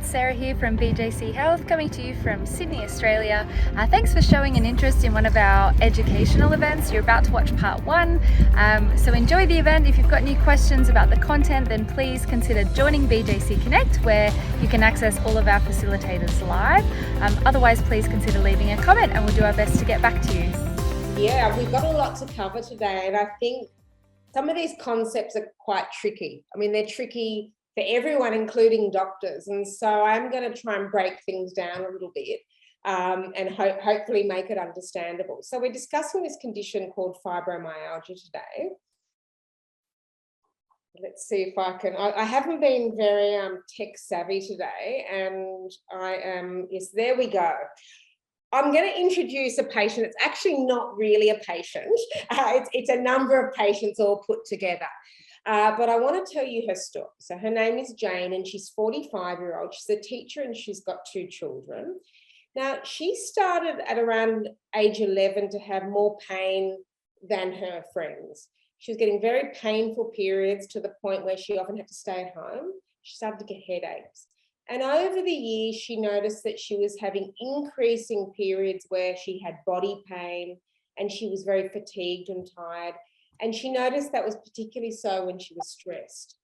it's Sarah here from BJC Health, coming to you from Sydney, Australia. Thanks for showing an interest in one of our educational events. You're about to watch part one, so enjoy the event. If you've got any questions about the content, then please consider joining BJC Connect, where you can access all of our facilitators live. Otherwise, please consider leaving a comment and we'll do our best to get back to you. Yeah, we've got a lot to cover today, and I think some of these concepts are quite tricky. I mean, they're tricky for everyone, including doctors. And so I'm going to try and break things down a little bit and hopefully make it understandable. So we're discussing this condition called fibromyalgia today. Let's see if I can, I haven't been very tech savvy today, and I am, yes, there we go. I'm going to introduce a patient. It's actually not really a patient. It's a number of patients all put together. But I want to tell you her story. So her name is Jane, and she's 45-year-old. She's a teacher and she's got 2 children. Now, she started at around age 11 to have more pain than her friends. She was getting very painful periods to the point where she often had to stay at home. She started to get headaches. And over the years, she noticed that she was having increasing periods where she had body pain and she was very fatigued and tired. And she noticed that was particularly so when she was stressed.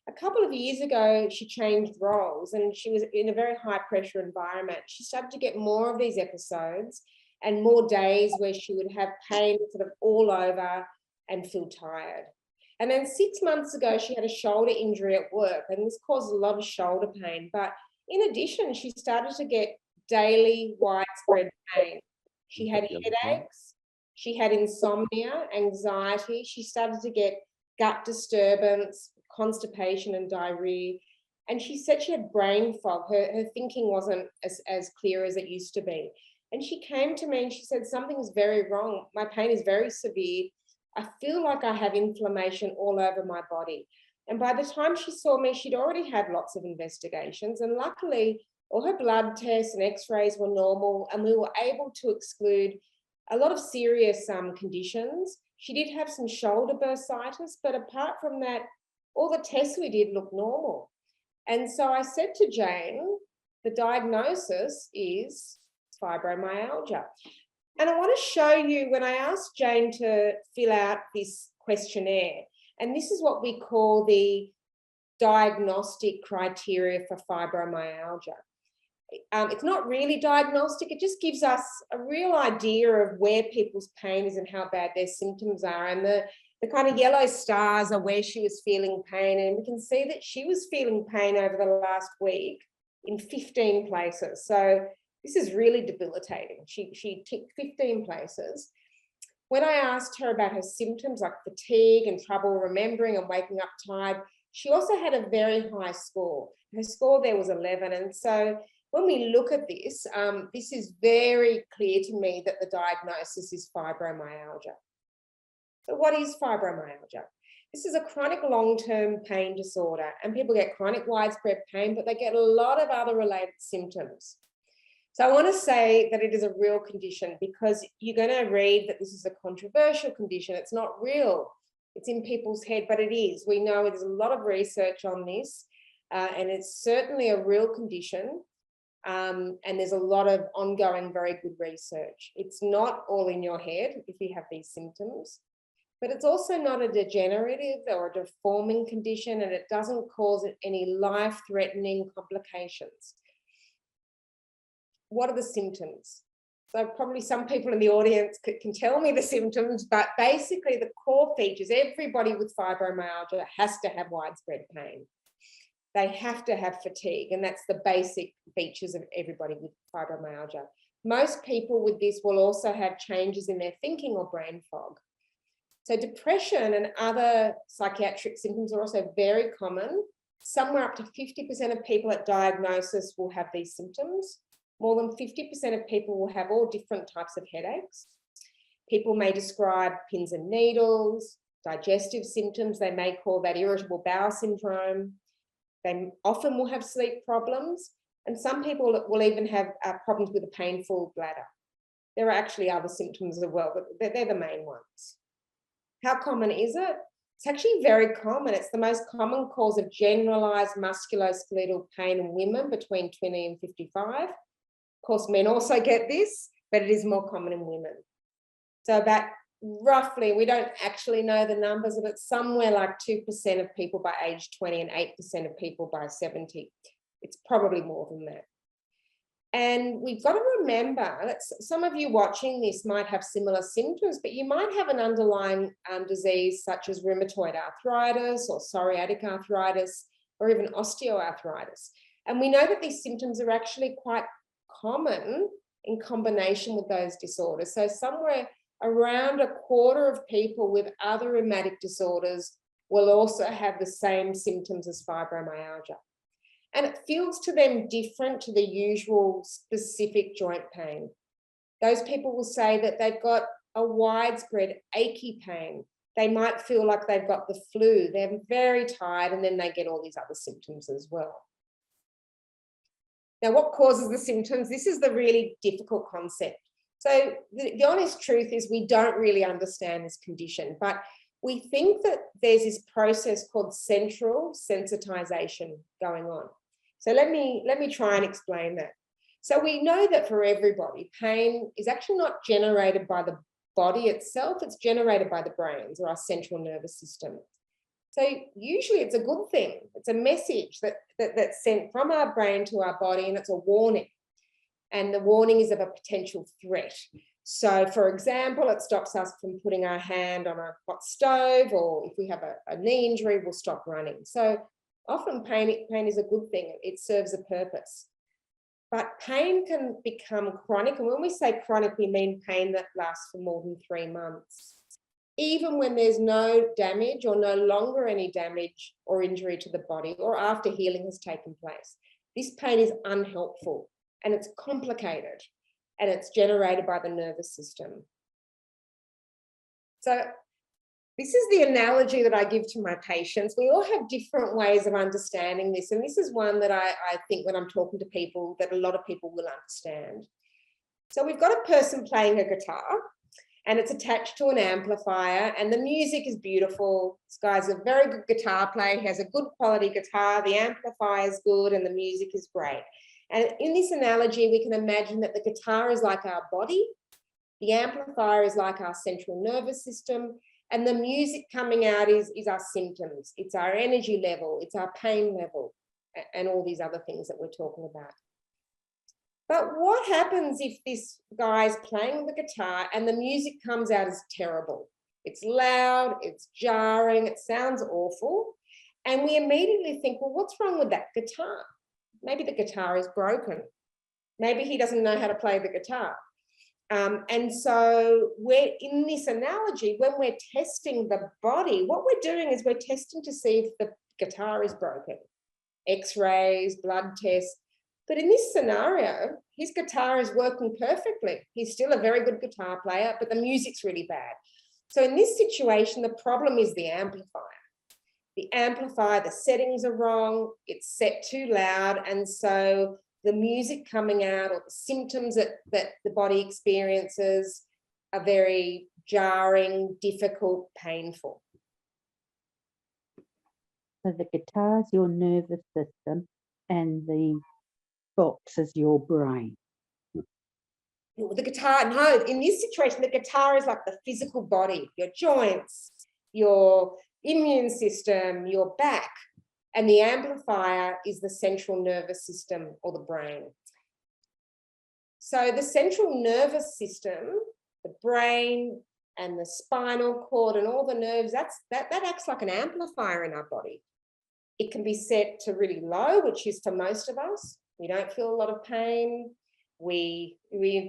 A couple of years ago, she changed roles and she was in a very high pressure environment. She started to get more of these episodes and more days where she would have pain sort of all over and feel tired. And then 6 months ago, she had a shoulder injury at work, and this caused a lot of shoulder pain. But in addition, she started to get daily widespread pain. She had headaches, she had insomnia, anxiety. She started to get gut disturbance, constipation and diarrhea. And she said she had brain fog. Her thinking wasn't as clear as it used to be. And she came to me and she said, something is very wrong. My pain is very severe. I feel like I have inflammation all over my body. And by the time she saw me, she'd already had lots of investigations. And luckily, all her blood tests and x-rays were normal, and we were able to exclude a lot of serious conditions. She did have some shoulder bursitis, but apart from that, all the tests we did looked normal. And so I said to Jane, the diagnosis is fibromyalgia. And I want to show you, when I asked Jane to fill out this questionnaire, and this is what we call the diagnostic criteria for fibromyalgia. It's not really diagnostic, it just gives us a real idea of where people's pain is and how bad their symptoms are. And the kind of yellow stars are where she was feeling pain. And we can see that she was feeling pain over the last week in 15 places. So this is really debilitating. She ticked 15 places. When I asked her about her symptoms like fatigue and trouble remembering and waking up tired, she also had a very high score. Her score there was 11. And so when we look at this, this is very clear to me that the diagnosis is fibromyalgia. So what is fibromyalgia? This is a chronic long-term pain disorder, and people get chronic widespread pain, but they get a lot of other related symptoms. So I want to say that it is a real condition, because you're going to read that this is a controversial condition. It's not real. It's in people's head, but it is. We know there's a lot of research on this, and it's certainly a real condition. And there's a lot of ongoing, very good research. It's not all in your head if you have these symptoms, but it's also not a degenerative or a deforming condition, and it doesn't cause any life-threatening complications. What are the symptoms? So probably some people in the audience can tell me the symptoms, but basically the core features, everybody with fibromyalgia has to have widespread pain. They have to have fatigue, and that's the basic features of everybody with fibromyalgia. Most people with this will also have changes in their thinking or brain fog. So depression and other psychiatric symptoms are also very common. Somewhere up to 50% of people at diagnosis will have these symptoms. More than 50% of people will have all different types of headaches. People may describe pins and needles, digestive symptoms. They may call that irritable bowel syndrome. They often will have sleep problems, and some people will even have problems with a painful bladder. There are actually other symptoms as well, but they're the main ones. How common is it? It's actually very common. It's the most common cause of generalized musculoskeletal pain in women between 20 and 55. Of course, men also get this, but it is more common in women. So about roughly, we don't actually know the numbers, but somewhere like 2% of people by age 20 and 8% of people by 70. It's probably more than that. And we've got to remember that some of you watching this might have similar symptoms, but you might have an underlying disease such as rheumatoid arthritis or psoriatic arthritis or even osteoarthritis. And we know that these symptoms are actually quite common in combination with those disorders. So somewhere around a quarter of people with other rheumatic disorders will also have the same symptoms as fibromyalgia. And it feels to them different to the usual specific joint pain. Those people will say that they've got a widespread achy pain. They might feel like they've got the flu. They're very tired, and then they get all these other symptoms as well. Now, what causes the symptoms? This is the really difficult concept. So the honest truth is we don't really understand this condition, but we think that there's this process called central sensitization going on. So let me try and explain that. So we know that for everybody, pain is actually not generated by the body itself, it's generated by the brains or our central nervous system. So usually it's a good thing. It's a message that's sent from our brain to our body, and it's a warning. And the warning is of a potential threat. So for example, it stops us from putting our hand on a hot stove, or if we have a knee injury, we'll stop running. So often pain is a good thing. It serves a purpose. But pain can become chronic. And when we say chronic, we mean pain that lasts for more than 3 months. Even when there's no damage or no longer any damage or injury to the body, or after healing has taken place. This pain is unhelpful, and it's complicated, and it's generated by the nervous system. So this is the analogy that I give to my patients. We all have different ways of understanding this, and this is one that I think when I'm talking to people that a lot of people will understand. So we've got a person playing a guitar, and it's attached to an amplifier, and the music is beautiful. This guy's a very good guitar player. He has a good quality guitar. The amplifier is good, and the music is great. And in this analogy, we can imagine that the guitar is like our body, the amplifier is like our central nervous system, and the music coming out is our symptoms. It's our energy level, it's our pain level, and all these other things that we're talking about. But what happens if this guy's playing the guitar and the music comes out as terrible? It's loud, it's jarring, it sounds awful. And we immediately think, well, what's wrong with that guitar? Maybe the guitar is broken. Maybe he doesn't know how to play the guitar. And so we're in this analogy, when we're testing the body, what we're doing is we're testing to see if the guitar is broken. X-rays, blood tests. But in this scenario, his guitar is working perfectly. He's still a very good guitar player, but the music's really bad. So in this situation, the problem is the amplifier. The amplifier, the settings are wrong, it's set too loud, and so the music coming out or the symptoms that the body experiences are very jarring, difficult, painful. So the guitar's your nervous system and the box is your brain. The guitar, no, in this situation, the guitar is like the physical body, your joints, your immune system, your back, and the amplifier is the central nervous system or the brain. So the central nervous system, the brain and the spinal cord and all the nerves, that acts like an amplifier in our body. It can be set to really low, which is to most of us. We don't feel a lot of pain. We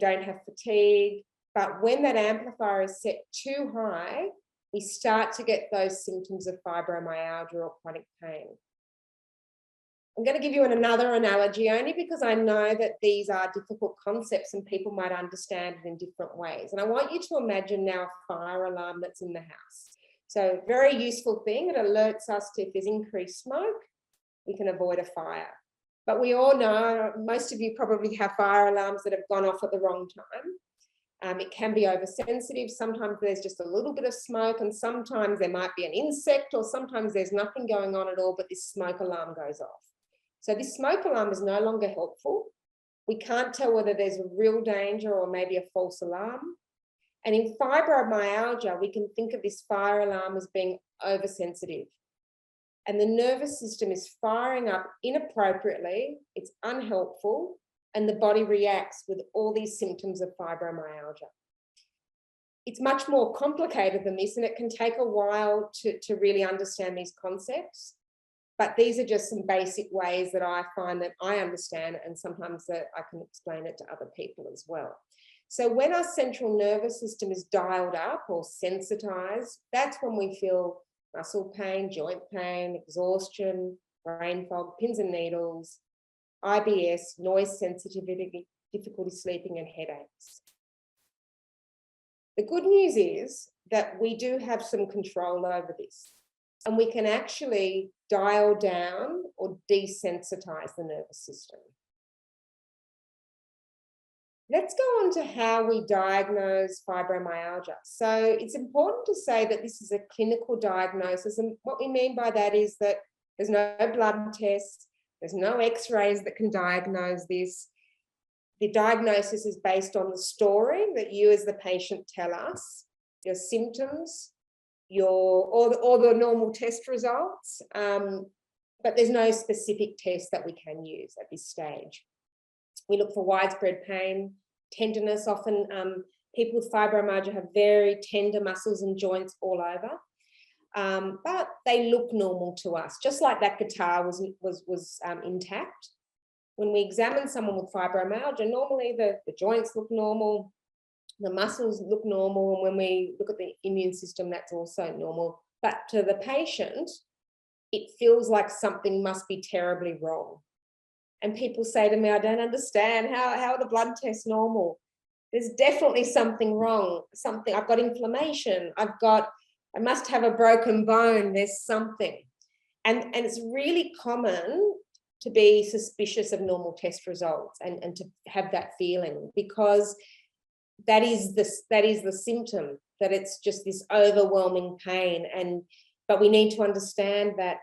don't have fatigue. But when that amplifier is set too high, we start to get those symptoms of fibromyalgia or chronic pain. I'm going to give you another analogy only because I know that these are difficult concepts and people might understand it in different ways. And I want you to imagine now a fire alarm that's in the house. So very useful thing. It alerts us to if there's increased smoke, we can avoid a fire. But we all know, most of you probably have fire alarms that have gone off at the wrong time. It can be oversensitive. Sometimes there's just a little bit of smoke, and sometimes there might be an insect, or sometimes there's nothing going on at all, but this smoke alarm goes off. So this smoke alarm is no longer helpful. We can't tell whether there's a real danger or maybe a false alarm. And in fibromyalgia, we can think of this fire alarm as being oversensitive. And the nervous system is firing up inappropriately, it's unhelpful, and the body reacts with all these symptoms of fibromyalgia. It's much more complicated than this, and it can take a while to really understand these concepts. But these are just some basic ways that I find that I understand, and sometimes that I can explain it to other people as well. So when our central nervous system is dialed up or sensitized, that's when we feel muscle pain, joint pain, exhaustion, brain fog, pins and needles, IBS, noise sensitivity, difficulty sleeping, and headaches. The good news is that we do have some control over this, and we can actually dial down or desensitize the nervous system. Let's go on to how we diagnose fibromyalgia. So it's important to say that this is a clinical diagnosis, and what we mean by that is that there's no blood tests, there's no x-rays that can diagnose this. The diagnosis is based on the story that you as the patient tell us, your symptoms, or the normal test results, but there's no specific test that we can use at this stage. We look for widespread pain, tenderness. Often people with fibromyalgia have very tender muscles and joints all over, but they look normal to us, just like that guitar was intact. When we examine someone with fibromyalgia, normally the joints look normal, the muscles look normal, and when we look at the immune system, that's also normal. But to the patient, it feels like something must be terribly wrong. And people say to me, I don't understand, how are the blood tests normal? There's definitely something wrong. I've got inflammation, I must have a broken bone, there's something. And it's really common to be suspicious of normal test results and to have that feeling, because that is the symptom, that it's just this overwhelming pain. But we need to understand that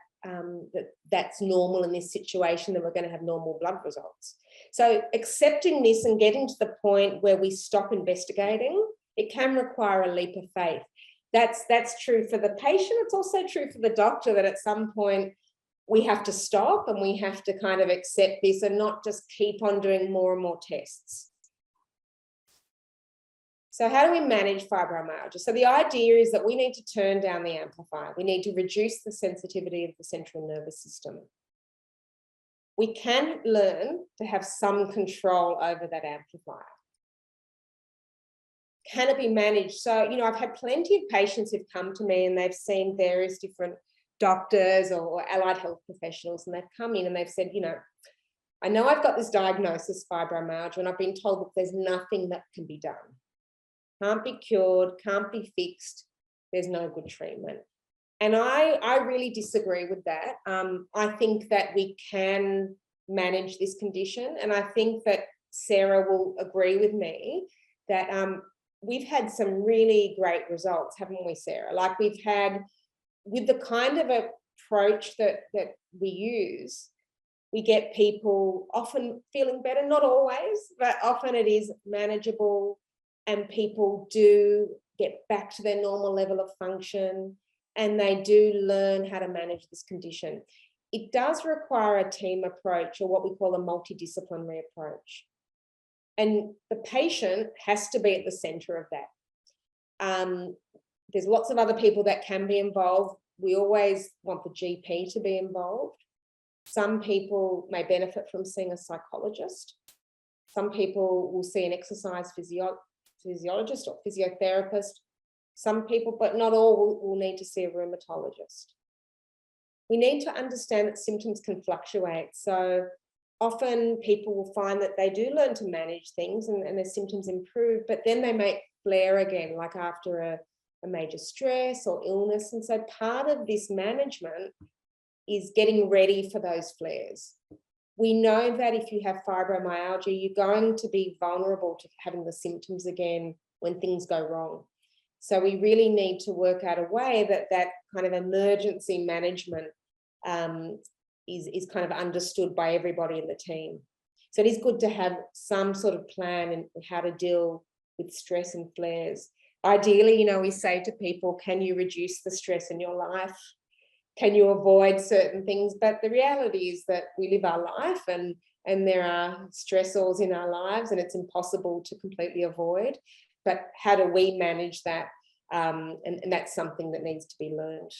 that's normal in this situation, that we're going to have normal blood results. So accepting this and getting to the point where we stop investigating, it can require a leap of faith. That's true for the patient. It's also true for the doctor, that at some point we have to stop and we have to kind of accept this and not just keep on doing more and more tests. So how do we manage fibromyalgia? So the idea is that we need to turn down the amplifier. We need to reduce the sensitivity of the central nervous system. We can learn to have some control over that amplifier. Can it be managed? So, I've had plenty of patients who've come to me and they've seen various different doctors or allied health professionals, and they've come in and they've said, I know I've got this diagnosis, fibromyalgia, and I've been told that there's nothing that can be done. Can't be cured, can't be fixed, there's no good treatment. And I really disagree with that. I think that we can manage this condition, and I think that Sarah will agree with me that we've had some really great results, haven't we, Sarah? Like we've had, with the kind of approach that we use, we get people often feeling better, not always, but often it is manageable, and people do get back to their normal level of function, and they do learn how to manage this condition. It does require a team approach, or what we call a multidisciplinary approach. And the patient has to be at the center of that. There's lots of other people that can be involved. We always want the GP to be involved. Some people may benefit from seeing a psychologist. Some people will see an exercise physiologist or physiotherapist. Some people, but not all, will need to see a rheumatologist. We need to understand that symptoms can fluctuate. So often people will find that they do learn to manage things and their symptoms improve, but then they may flare again, like after a major stress or illness. And so part of this management is getting ready for those flares. We know that if you have fibromyalgia, you're going to be vulnerable to having the symptoms again when things go wrong. So we really need to work out a way that kind of emergency management is kind of understood by everybody in the team. So it is good to have some sort of plan in how to deal with stress and flares. Ideally, we say to people, can you reduce the stress in your life? Can you avoid certain things? But the reality is that we live our life and there are stressors in our lives and it's impossible to completely avoid. But how do we manage that? And that's something that needs to be learned.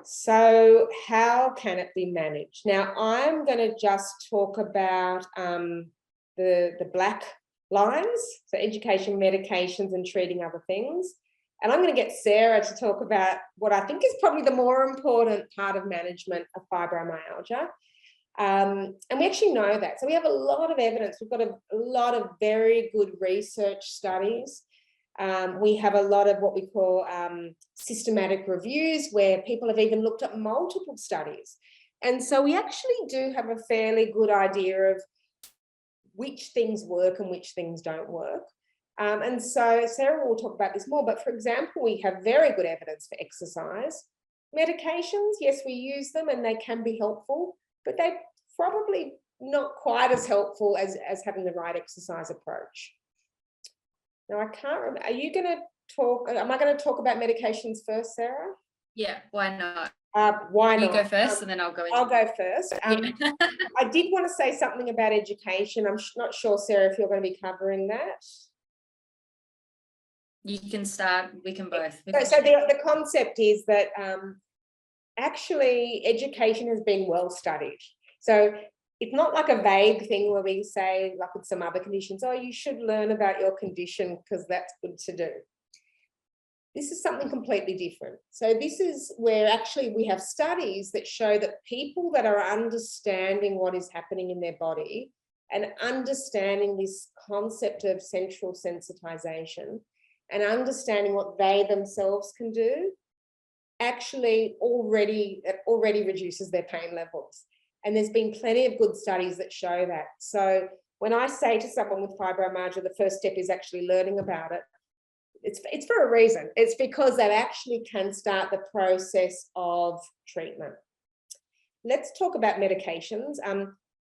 So how can it be managed? Now, I'm going to just talk about the black lines, so education, medications, and treating other things. And I'm going to get Sarah to talk about what I think is probably the more important part of management of fibromyalgia. And we actually know that. So we have a lot of evidence. We've got a lot of very good research studies. We have a lot of what we call systematic reviews where people have even looked at multiple studies. And so we actually do have a fairly good idea of which things work and which things don't work. And so Sarah will talk about this more, but for example, we have very good evidence for exercise. Medications, yes, we use them and they can be helpful, but they're probably not quite as helpful as having the right exercise approach. Now, I can't remember, am I going to talk about medications first, Sarah? Yeah, why not? Why not? You go first and then I'll go into I'll go first. I did want to say something about education. I'm not sure, Sarah, if you're going to be covering that. You can start, we can both. So the concept is that actually education has been well studied. So it's not like a vague thing where we say, like with some other conditions, oh, you should learn about your condition because that's good to do. This is something completely different. So this is where actually we have studies that show that people that are understanding what is happening in their body and understanding this concept of central sensitization and understanding what they themselves can do, actually already reduces their pain levels. And there's been plenty of good studies that show that. So when I say to someone with fibromyalgia, the first step is actually learning about it, it's for a reason. It's because they actually can start the process of treatment. Let's talk about medications.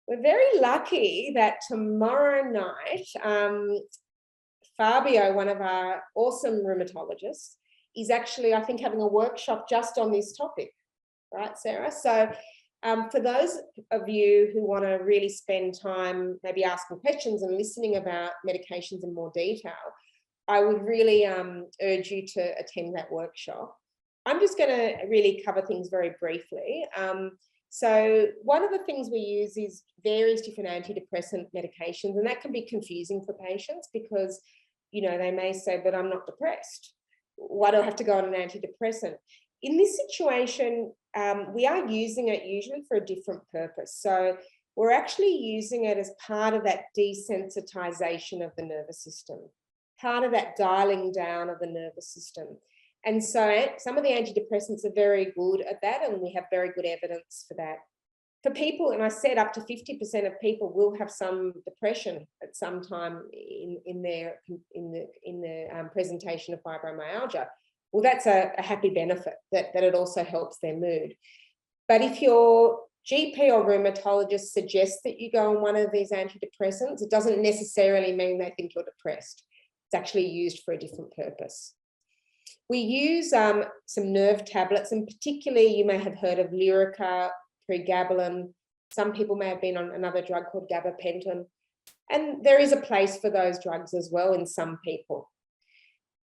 We're very lucky that tomorrow night, Fabio, one of our awesome rheumatologists, is actually, I think, having a workshop just on this topic, right, Sarah? So for those of you who want to really spend time maybe asking questions and listening about medications in more detail, I would really urge you to attend that workshop. I'm just going to really cover things very briefly. So one of the things we use is various different antidepressant medications, and that can be confusing for patients because, they may say, but I'm not depressed. Why do I have to go on an antidepressant? In this situation, we are using it usually for a different purpose. So we're actually using it as part of that desensitization of the nervous system, part of that dialing down of the nervous system. And so some of the antidepressants are very good at that, and we have very good evidence for that. For people, and I said up to 50% of people will have some depression at some time in their presentation of fibromyalgia. Well, that's a happy benefit, that it also helps their mood. But if your GP or rheumatologist suggests that you go on one of these antidepressants, it doesn't necessarily mean they think you're depressed. It's actually used for a different purpose. We use some nerve tablets, and particularly you may have heard of Lyrica, pregabalin. Some people may have been on another drug called gabapentin. And there is a place for those drugs as well in some people.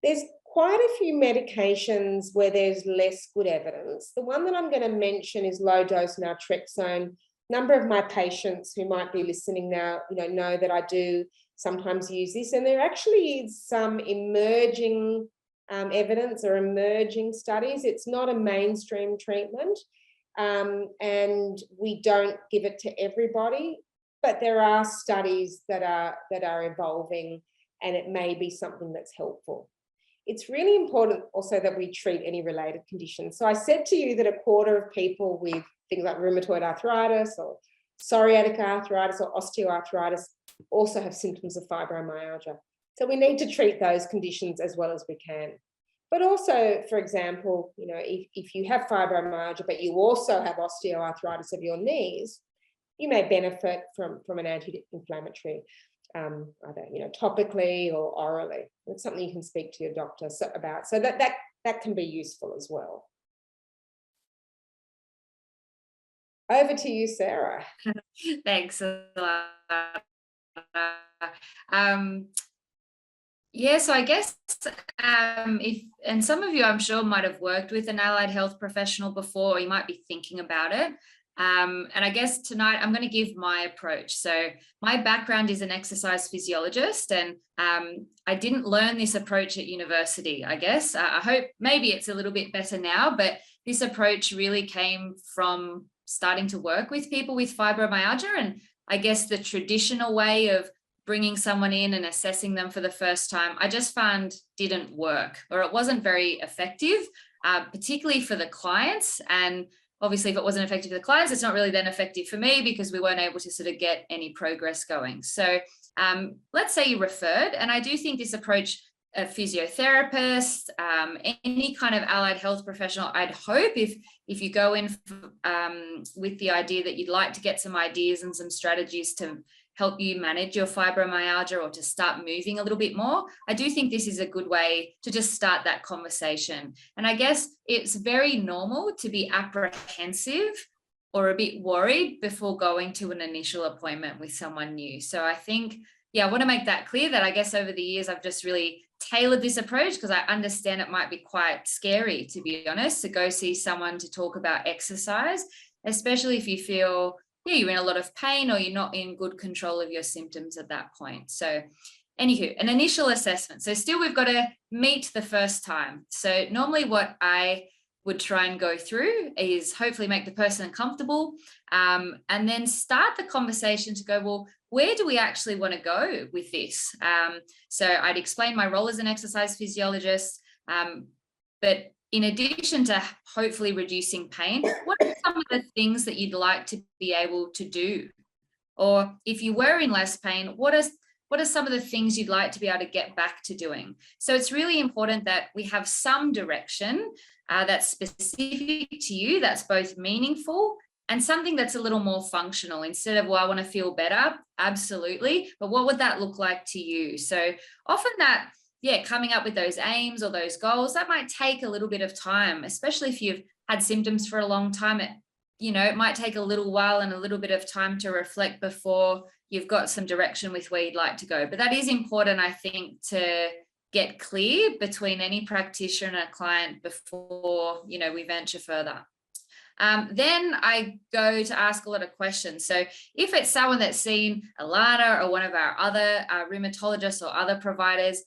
There's quite a few medications where there's less good evidence. The one that I'm going to mention is low-dose naltrexone. A number of my patients who might be listening now, know that I do sometimes use this, and there actually is some emerging evidence or emerging studies. It's not a mainstream treatment, and we don't give it to everybody, but there are studies that are evolving, and it may be something that's helpful. It's really important also that we treat any related conditions. So I said to you that a quarter of people with things like rheumatoid arthritis or psoriatic arthritis or osteoarthritis also have symptoms of fibromyalgia. So we need to treat those conditions as well as we can. But also, for example, you know, if you have fibromyalgia, but you also have osteoarthritis of your knees, you may benefit from an anti-inflammatory, either, you know, topically or orally. It's something you can speak to your doctor about. So that can be useful as well. Over to you, Sarah. Thanks a lot. Yeah, so I guess and some of you I'm sure might have worked with an allied health professional before, or you might be thinking about it. And I guess tonight I'm going to give my approach. So my background is an exercise physiologist, and I didn't learn this approach at university, I guess. I hope maybe it's a little bit better now, but this approach really came from starting to work with people with fibromyalgia. And I guess the traditional way of bringing someone in and assessing them for the first time, I just found didn't work, or it wasn't very effective, particularly for the clients. And obviously, if it wasn't effective for the clients, it's not really then effective for me, because we weren't able to sort of get any progress going. So let's say you referred, and I do think this approach, a physiotherapist, any kind of allied health professional, I'd hope if you go in with the idea that you'd like to get some ideas and some strategies to help you manage your fibromyalgia or to start moving a little bit more, I do think this is a good way to just start that conversation. And I guess it's very normal to be apprehensive or a bit worried before going to an initial appointment with someone new. So I think, yeah, I want to make that clear that I guess over the years, I've just really tailored this approach, because I understand it might be quite scary, to be honest, to go see someone to talk about exercise, especially if you feel, yeah, you're in a lot of pain or you're not in good control of your symptoms at that point. So anywho, an initial assessment. So still we've got to meet the first time. So normally what I would try and go through is hopefully make the person comfortable, and then start the conversation to go, well, where do we actually want to go with this? So I'd explain my role as an exercise physiologist, but in addition to hopefully reducing pain, what are some of the things that you'd like to be able to do? Or if you were in less pain, what are some of the things you'd like to be able to get back to doing? So it's really important that we have some direction that's specific to you, that's both meaningful and something that's a little more functional, instead of, well, I want to feel better. Absolutely. But what would that look like to you? So often that, yeah, coming up with those aims or those goals, that might take a little bit of time, especially if you've had symptoms for a long time. It might take a little while and a little bit of time to reflect before you've got some direction with where you'd like to go. But that is important, I think, to get clear between any practitioner and a client before, we venture further. Then I go to ask a lot of questions. So if it's someone that's seen Ilana or one of our other rheumatologists or other providers,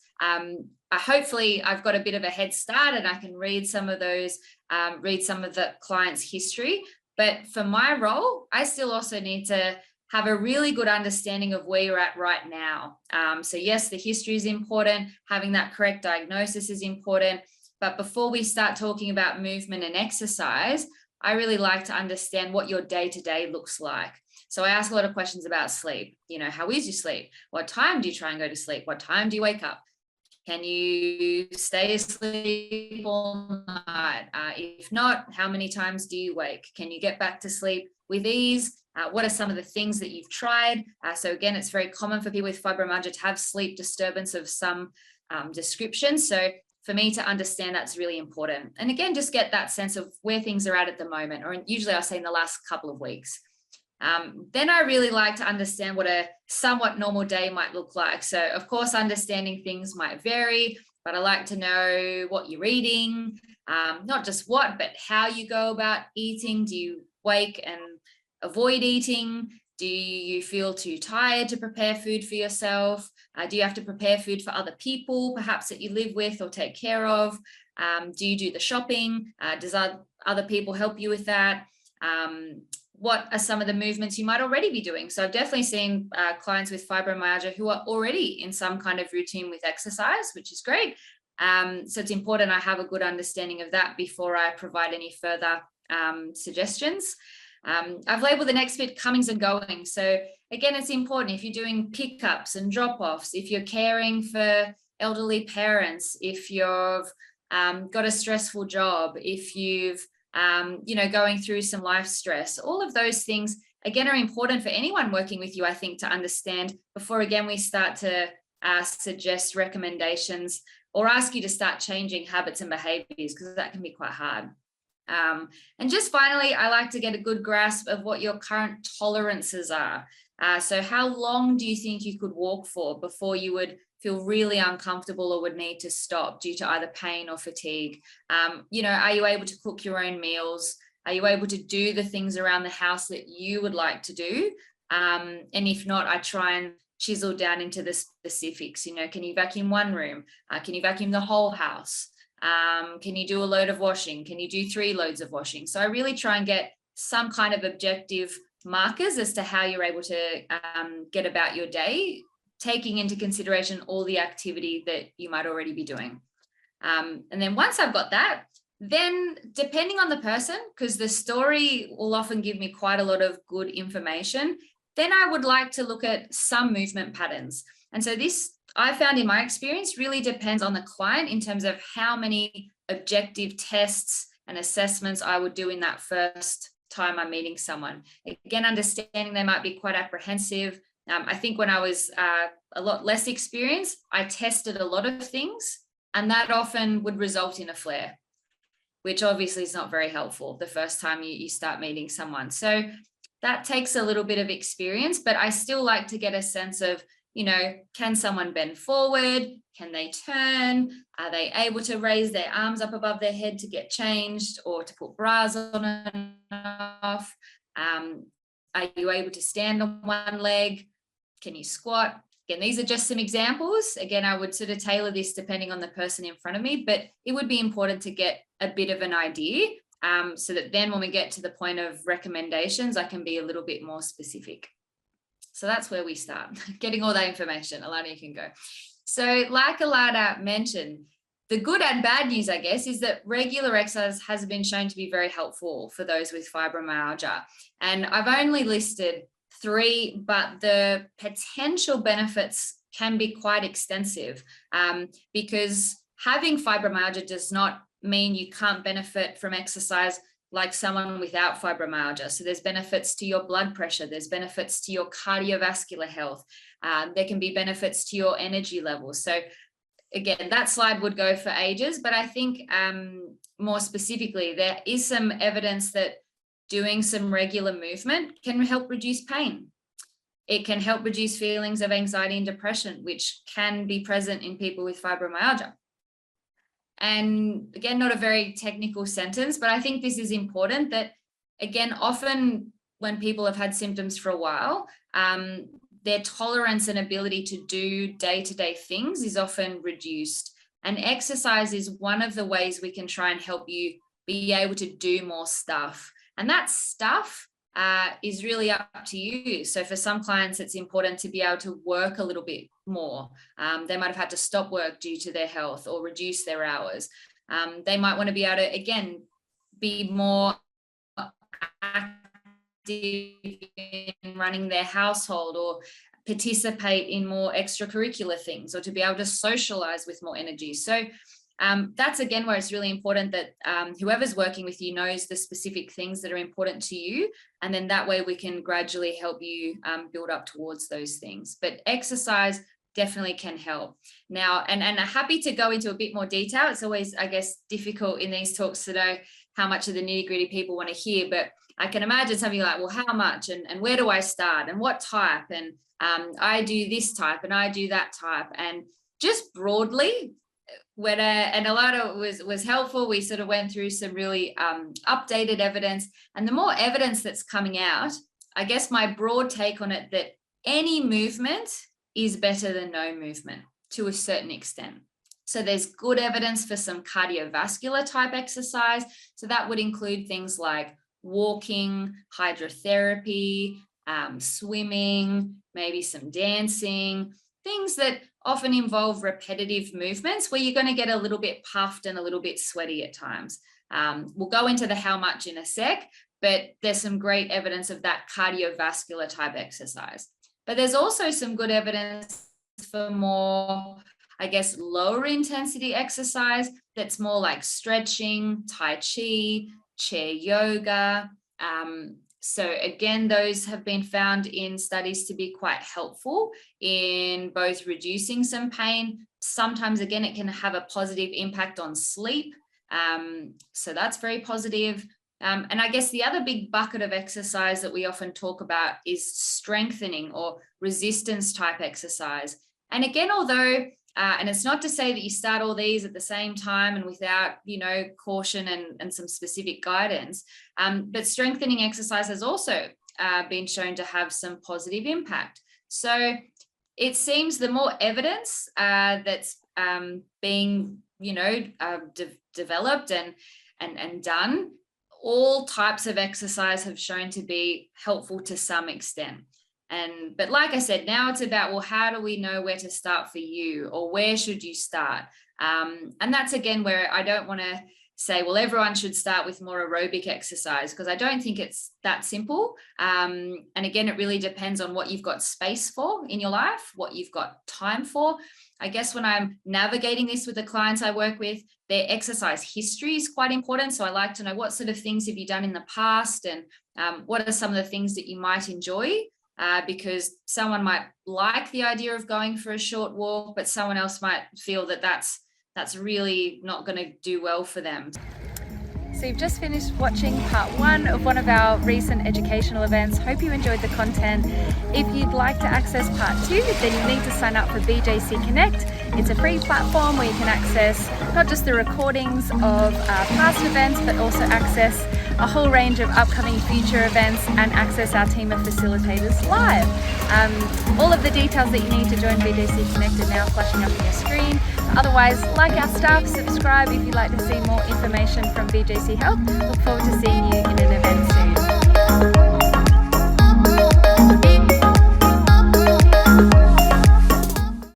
hopefully I've got a bit of a head start and I can read some of those, read some of the client's history. But for my role, I still also need to have a really good understanding of where you're at right now. So yes, the history is important. Having that correct diagnosis is important. But before we start talking about movement and exercise, I really like to understand what your day-to-day looks like. So I ask a lot of questions about sleep. How is your sleep? What time do you try and go to sleep? What time do you wake up? Can you stay asleep all night? If not, how many times do you wake? Can you get back to sleep with ease? What are some of the things that you've tried? So again, it's very common for people with fibromyalgia to have sleep disturbance of some description. So for me to understand, that's really important. And again, just get that sense of where things are at the moment, or usually I say in the last couple of weeks. Then I really like to understand what a somewhat normal day might look like. So of course, understanding things might vary, but I like to know what you're eating, not just what, but how you go about eating. Do you wake and avoid eating? Do you feel too tired to prepare food for yourself? Do you have to prepare food for other people, perhaps that you live with or take care of? Do you do the shopping? Does other people help you with that? What are some of the movements you might already be doing? So I've definitely seen clients with fibromyalgia who are already in some kind of routine with exercise, which is great. So it's important I have a good understanding of that before I provide any further suggestions. I've labeled the next bit comings and goings. So again, it's important if you're doing pickups and drop-offs, if you're caring for elderly parents, if you've got a stressful job, if you've going through some life stress, all of those things again are important for anyone working with you, I think, to understand before again we start to suggest recommendations or ask you to start changing habits and behaviors, because that can be quite hard. And just finally, I like to get a good grasp of what your current tolerances are. So how long do you think you could walk for before you would feel really uncomfortable or would need to stop due to either pain or fatigue? Are you able to cook your own meals? Are you able to do the things around the house that you would like to do? And if not, I try and chisel down into the specifics. Can you vacuum one room? Can you vacuum the whole house? Can you do a load of washing? Can you do 3 loads of washing? So I really try and get some kind of objective markers as to how you're able to get about your day, taking into consideration all the activity that you might already be doing. And then once I've got that, then depending on the person, because the story will often give me quite a lot of good information, then I would like to look at some movement patterns. And so this, I found in my experience, really depends on the client in terms of how many objective tests and assessments I would do in that first time I'm meeting someone. Again, understanding they might be quite apprehensive. I think when I was a lot less experienced, I tested a lot of things, and that often would result in a flare, which obviously is not very helpful the first time you start meeting someone. So that takes a little bit of experience, but I still like to get a sense of, can someone bend forward? Can they turn? Are they able to raise their arms up above their head to get changed or to put bras on and off? Are you able to stand on one leg? Can you squat? Again, these are just some examples. Again, I would sort of tailor this depending on the person in front of me, but it would be important to get a bit of an idea so that then when we get to the point of recommendations, I can be a little bit more specific. So that's where we start, getting all that information. Ilana, you can go. So like Ilana mentioned, the good and bad news, I guess, is that regular exercise has been shown to be very helpful for those with fibromyalgia. And I've only listed 3, but the potential benefits can be quite extensive because having fibromyalgia does not mean you can't benefit from exercise like someone without fibromyalgia. So there's benefits to your blood pressure, there's benefits to your cardiovascular health, there can be benefits to your energy levels. So again, that slide would go for ages, but I think more specifically, there is some evidence that doing some regular movement can help reduce pain. It can help reduce feelings of anxiety and depression, which can be present in people with fibromyalgia. And again, not a very technical sentence, but I think this is important that, again, often when people have had symptoms for a while, their tolerance and ability to do day-to-day things is often reduced. And exercise is one of the ways we can try and help you be able to do more stuff. And that stuff is really up to you. So for some clients, it's important to be able to work a little bit more. They might have had to stop work due to their health or reduce their hours. They might want to be able to, again, be more active in running their household or participate in more extracurricular things or to be able to socialize with more energy. So that's again where it's really important that whoever's working with you knows the specific things that are important to you, and then that way we can gradually help you build up towards those things. But exercise definitely can help. Now, and I'm happy to go into a bit more detail. It's always, I guess, difficult in these talks to know how much of the nitty-gritty people want to hear, but I can imagine something like, well, how much and where do I start and what type, and I do this type and I do that type, and just broadly. And a lot of it was helpful. We sort of went through some really updated evidence, and the more evidence that's coming out, I guess my broad take on it, that any movement is better than no movement to a certain extent. So there's good evidence for some cardiovascular type exercise. So that would include things like walking, hydrotherapy, swimming, maybe some dancing, things that often involve repetitive movements where you're going to get a little bit puffed and a little bit sweaty at times. We'll go into the how much in a sec, but there's some great evidence of that cardiovascular type exercise. But there's also some good evidence for more, I guess, lower intensity exercise that's more like stretching, Tai Chi, chair yoga. So again, those have been found in studies to be quite helpful in both reducing some pain. Sometimes, again, it can have a positive impact on sleep. So that's very positive. And I guess the other big bucket of exercise that we often talk about is strengthening or resistance type exercise. And again, although, and it's not to say that you start all these at the same time and without, caution and some specific guidance, but strengthening exercise has also been shown to have some positive impact. So it seems the more evidence that's being, developed and done, all types of exercise have shown to be helpful to some extent. But like I said, now it's about, well, how do we know where to start for you, or where should you start? And that's again where I don't want to say, well, everyone should start with more aerobic exercise, because I don't think it's that simple. And again, it really depends on what you've got space for in your life, what you've got time for. I guess when I'm navigating this with the clients I work with, their exercise history is quite important. So I like to know what sort of things have you done in the past, and what are some of the things that you might enjoy, because someone might like the idea of going for a short walk, but someone else might feel that that's really not going to do well for them. So you've just finished watching part 1 of one of our recent educational events. Hope you enjoyed the content. If you'd like to access part 2, then you need to sign up for BJC Connect. It's a free platform where you can access not just the recordings of past events, but also access a whole range of upcoming future events and access our team of facilitators live. All of the details that you need to join BJC Connect are now flashing up on your screen. Otherwise, like our staff, subscribe if you'd like to see more information from BJC Health. Look forward to seeing